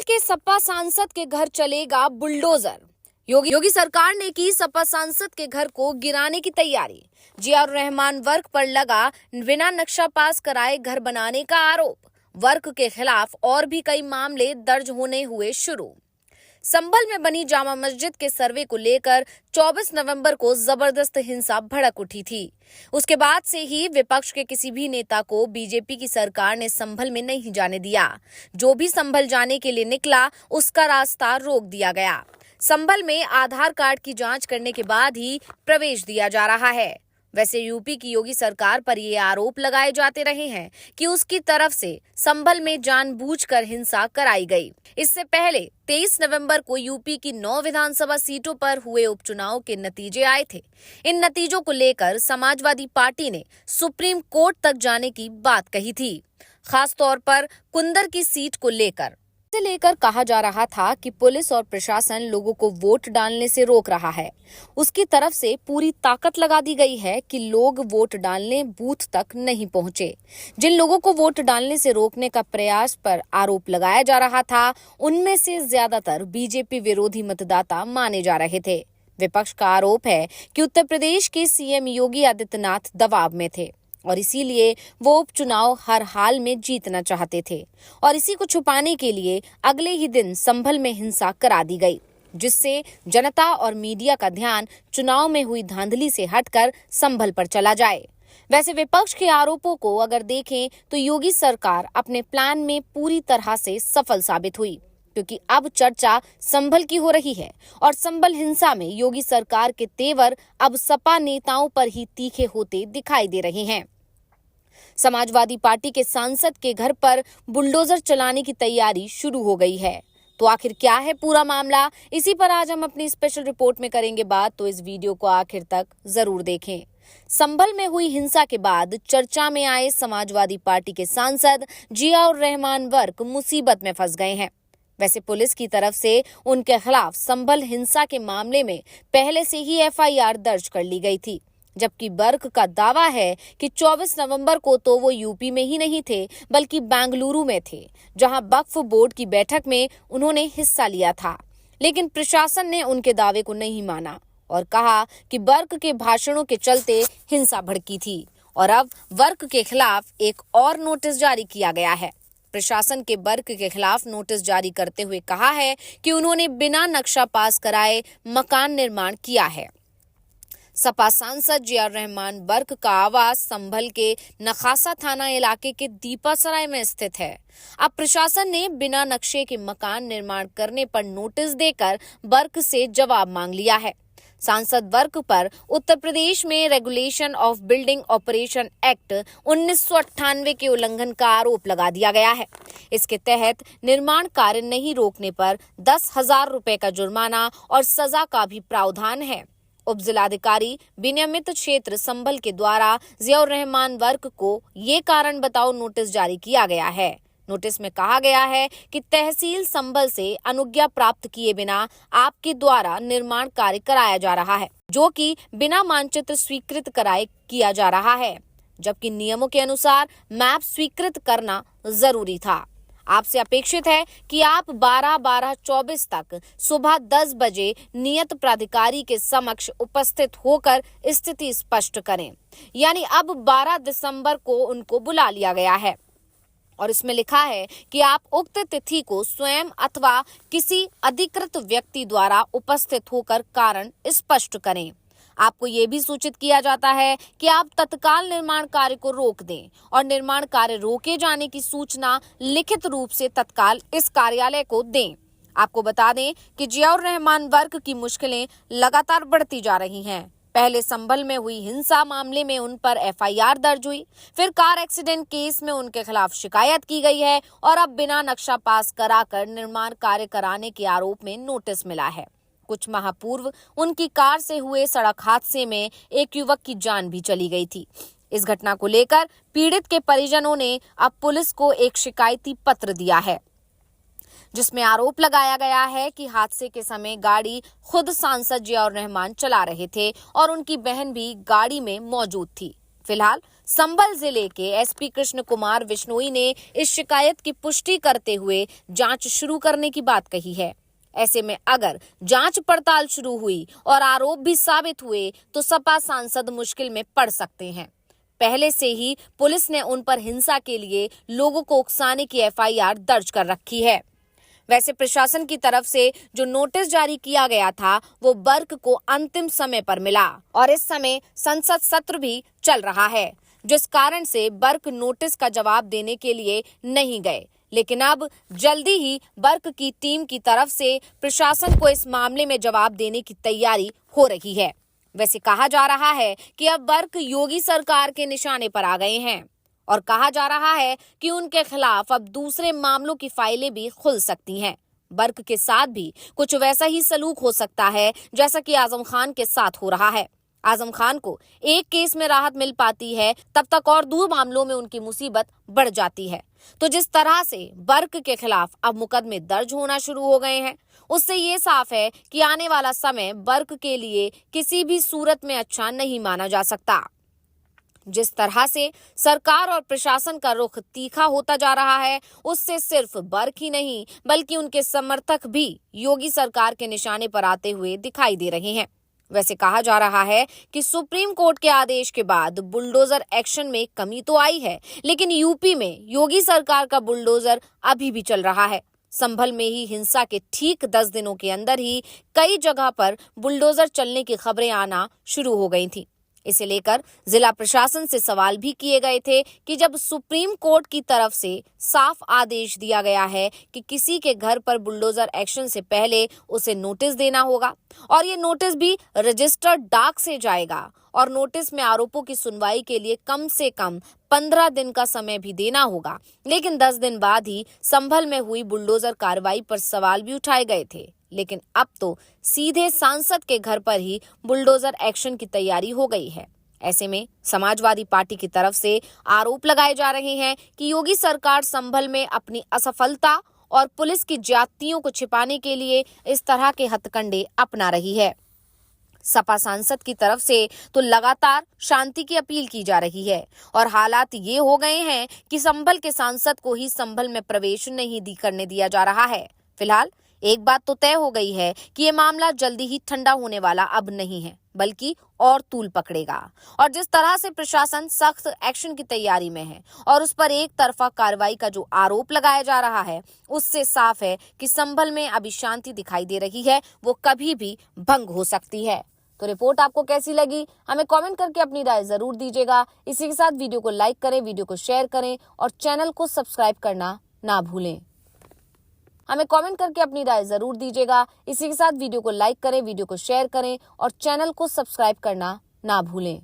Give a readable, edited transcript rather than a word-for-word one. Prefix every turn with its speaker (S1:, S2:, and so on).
S1: के सपा सांसद के घर चलेगा बुलडोजर। योगी सरकार ने की सपा सांसद के घर को गिराने की तैयारी। जियाउर रहमान वर्क पर लगा बिना नक्शा पास कराए घर बनाने का आरोप। वर्क के खिलाफ और भी कई मामले दर्ज होने हुए शुरू। संभल में बनी जामा मस्जिद के सर्वे को लेकर 24 नवंबर को जबरदस्त हिंसा भड़क उठी थी। उसके बाद से ही विपक्ष के किसी भी नेता को बीजेपी की सरकार ने संभल में नहीं जाने दिया। जो भी संभल जाने के लिए निकला उसका रास्ता रोक दिया गया। संभल में आधार कार्ड की जांच करने के बाद ही प्रवेश दिया जा रहा है। वैसे यूपी की योगी सरकार पर ये आरोप लगाए जाते रहे हैं कि उसकी तरफ से संभल में जानबूझकर हिंसा कराई गई। इससे पहले 23 नवंबर को यूपी की 9 विधानसभा सीटों पर हुए उपचुनाव के नतीजे आए थे। इन नतीजों को लेकर समाजवादी पार्टी ने सुप्रीम कोर्ट तक जाने की बात कही थी, खास तौर पर कुंदर की सीट को लेकर कहा जा रहा था कि पुलिस और प्रशासन लोगों को वोट डालने से रोक रहा है। उसकी तरफ से पूरी ताकत लगा दी गई है कि लोग वोट डालने बूथ तक नहीं पहुंचे। जिन लोगों को वोट डालने से रोकने का प्रयास पर आरोप लगाया जा रहा था, उनमें से ज्यादातर बीजेपी विरोधी मतदाता माने जा रहे थे। विपक्ष का आरोप है कि उत्तर प्रदेश के सीएम योगी आदित्यनाथ दबाव में थे और इसीलिए वो उपचुनाव हर हाल में जीतना चाहते थे और इसी को छुपाने के लिए अगले ही दिन संभल में हिंसा करा दी गई, जिससे जनता और मीडिया का ध्यान चुनाव में हुई धांधली से हटकर संभल पर चला जाए। वैसे विपक्ष के आरोपों को अगर देखें तो योगी सरकार अपने प्लान में पूरी तरह से सफल साबित हुई, क्योंकि अब चर्चा संभल की हो रही है और संभल हिंसा में योगी सरकार के तेवर अब सपा नेताओं पर ही तीखे होते दिखाई दे रहे हैं। समाजवादी पार्टी के सांसद के घर पर बुलडोजर चलाने की तैयारी शुरू हो गई है। तो आखिर क्या है पूरा मामला, इसी पर आज हम अपनी स्पेशल रिपोर्ट में करेंगे बात, तो इस वीडियो को आखिर तक जरूर देखें। संभल में हुई हिंसा के बाद चर्चा में आए समाजवादी पार्टी के सांसद जियाउर रहमान वर्क मुसीबत में फंस गए हैं। वैसे पुलिस की तरफ से उनके खिलाफ संभल हिंसा के मामले में पहले से ही एफआईआर दर्ज कर ली गई थी, जबकि वर्क का दावा है कि 24 नवंबर को तो वो यूपी में ही नहीं थे बल्कि बेंगलुरु में थे, जहां वक्फ बोर्ड की बैठक में उन्होंने हिस्सा लिया था। लेकिन प्रशासन ने उनके दावे को नहीं माना और कहा कि वर्क के भाषणों के चलते हिंसा भड़की थी और अब वर्क के खिलाफ एक और नोटिस जारी किया गया है। प्रशासन के वर्क के खिलाफ नोटिस जारी करते हुए कहा है कि उन्होंने बिना नक्शा पास कराए मकान निर्माण किया है। सपा सांसद जियाउर रहमान वर्क का आवास संभल के नखासा थाना इलाके के दीपासराय में स्थित है। अब प्रशासन ने बिना नक्शे के मकान निर्माण करने पर नोटिस देकर वर्क से जवाब मांग लिया है। सांसद वर्क पर उत्तर प्रदेश में regulation of building operation act 1998 के उल्लंघन का आरोप लगा दिया गया है। इसके तहत निर्माण कार्य नहीं रोकने पर 10,000 रुपए का जुर्माना और सजा का भी प्रावधान है। उप जिलाधिकारी विनियमित क्षेत्र संभल के द्वारा जियाउर रहमान वर्क को ये कारण बताओ नोटिस जारी किया गया है। नोटिस में कहा गया है कि तहसील संभल से अनुज्ञा प्राप्त किए बिना आपके द्वारा निर्माण कार्य कराया जा रहा है, जो कि बिना मानचित्र स्वीकृत कराए किया जा रहा है, जबकि नियमों के अनुसार मैप स्वीकृत करना जरूरी था। आपसे अपेक्षित है कि आप 12/12/24 तक सुबह 10 बजे नियत प्राधिकारी के समक्ष उपस्थित होकर स्थिति स्पष्ट करें। यानी अब 12 दिसंबर को उनको बुला लिया गया है और इसमें लिखा है कि आप उक्त तिथि को स्वयं अथवा किसी अधिकृत व्यक्ति द्वारा उपस्थित होकर कारण स्पष्ट करें। आपको ये भी सूचित किया जाता है कि आप तत्काल निर्माण कार्य को रोक दें और निर्माण कार्य रोके जाने की सूचना लिखित रूप से तत्काल इस कार्यालय को दें। आपको बता दें कि जियाउर रहमान वर्क की मुश्किलें लगातार बढ़ती जा रही हैं। पहले संभल में हुई हिंसा मामले में उन पर एफआईआर दर्ज हुई, फिर कार एक्सीडेंट केस में उनके खिलाफ शिकायत की गई है और अब बिना नक्शा पास कराकर निर्माण कार्य कराने के आरोप में नोटिस मिला है। कुछ माह पूर्व उनकी कार से हुए सड़क हादसे में एक युवक की जान भी चली गई थी। इस घटना को लेकर पीड़ित के परिजनों ने अब पुलिस को एक शिकायती पत्र दिया है, जिसमें आरोप लगाया गया है कि हादसे के समय गाड़ी खुद सांसद जियाउर रहमान चला रहे थे और उनकी बहन भी गाड़ी में मौजूद थी। फिलहाल संभल जिले के एसपी कृष्ण कुमार विश्नोई ने इस शिकायत की पुष्टि करते हुए जांच शुरू करने की बात कही है। ऐसे में अगर जांच पड़ताल शुरू हुई और आरोप भी साबित हुए तो सपा सांसद मुश्किल में पड़ सकते हैं। पहले से ही पुलिस ने उन पर हिंसा के लिए लोगों को उकसाने की एफआईआर दर्ज कर रखी है। वैसे प्रशासन की तरफ से जो नोटिस जारी किया गया था वो बर्क को अंतिम समय पर मिला और इस समय संसद सत्र भी चल रहा है, जिस कारण से बर्क नोटिस का जवाब देने के लिए नहीं गए। लेकिन अब जल्दी ही बर्क की टीम की तरफ से प्रशासन को इस मामले में जवाब देने की तैयारी हो रही है। वैसे कहा जा रहा है कि अब बर्क योगी सरकार के निशाने पर आ गए हैं और कहा जा रहा है कि उनके खिलाफ अब दूसरे मामलों की फाइलें भी खुल सकती हैं। बर्क के साथ भी कुछ वैसा ही सलूक हो सकता है जैसा कि आजम खान के साथ हो रहा है। आजम खान को एक केस में राहत मिल पाती है, तब तक और 2 मामलों में उनकी मुसीबत बढ़ जाती है। तो जिस तरह से बर्क के खिलाफ अब मुकदमे दर्ज होना शुरू हो गए हैं, उससे ये साफ है कि आने वाला समय बर्क के लिए किसी भी सूरत में अच्छा नहीं माना जा सकता। जिस तरह से सरकार और प्रशासन का रुख तीखा होता जा रहा है, उससे सिर्फ बर्क ही नहीं बल्कि उनके समर्थक भी योगी सरकार के निशाने पर आते हुए दिखाई दे रहे हैं। वैसे कहा जा रहा है कि सुप्रीम कोर्ट के आदेश के बाद बुलडोजर एक्शन में कमी तो आई है, लेकिन यूपी में योगी सरकार का बुलडोजर अभी भी चल रहा है। संभल में ही हिंसा के ठीक 10 दिनों के अंदर ही कई जगह पर बुलडोजर चलने की खबरें आना शुरू हो गई थी। इसे लेकर जिला प्रशासन से सवाल भी किए गए थे कि जब सुप्रीम कोर्ट की तरफ से साफ आदेश दिया गया है कि किसी के घर पर बुलडोजर एक्शन से पहले उसे नोटिस देना होगा और ये नोटिस भी रजिस्टर्ड डाक से जाएगा और नोटिस में आरोपों की सुनवाई के लिए कम से कम 15 दिन का समय भी देना होगा, लेकिन 10 दिन बाद ही संभल में हुई बुलडोजर कार्रवाई पर सवाल भी उठाए गए थे। लेकिन अब तो सीधे सांसद के घर पर ही बुलडोजर एक्शन की तैयारी हो गई है। ऐसे में समाजवादी पार्टी की तरफ से आरोप लगाए जा रहे हैं कि योगी सरकार संभल में अपनी असफलता और पुलिस की ज्यादतियों को छिपाने के लिए इस तरह के हथकंडे अपना रही है। सपा सांसद की तरफ से तो लगातार शांति की अपील की जा रही है और हालात ये हो गए हैं कि संभल के सांसद को ही संभल में प्रवेश नहीं करने दिया जा रहा है। फिलहाल एक बात तो तय हो गई है कि ये मामला जल्दी ही ठंडा होने वाला अब नहीं है, बल्कि और तूल पकड़ेगा। और जिस तरह से प्रशासन सख्त एक्शन की तैयारी में है और उस पर एक तरफा कार्रवाई का जो आरोप लगाया जा रहा है, उससे साफ है कि संभल में अभी शांति दिखाई दे रही है, वो कभी भी भंग हो सकती है। तो रिपोर्ट आपको कैसी लगी, हमें कमेंट करके अपनी राय जरूर दीजिएगा। इसी के साथ वीडियो को लाइक करें, वीडियो को शेयर करें और चैनल को सब्सक्राइब करना ना भूलें। हमें कमेंट करके अपनी राय जरूर दीजिएगा। इसी के साथ वीडियो को लाइक करें, वीडियो को शेयर करें और चैनल को सब्सक्राइब करना ना भूलें।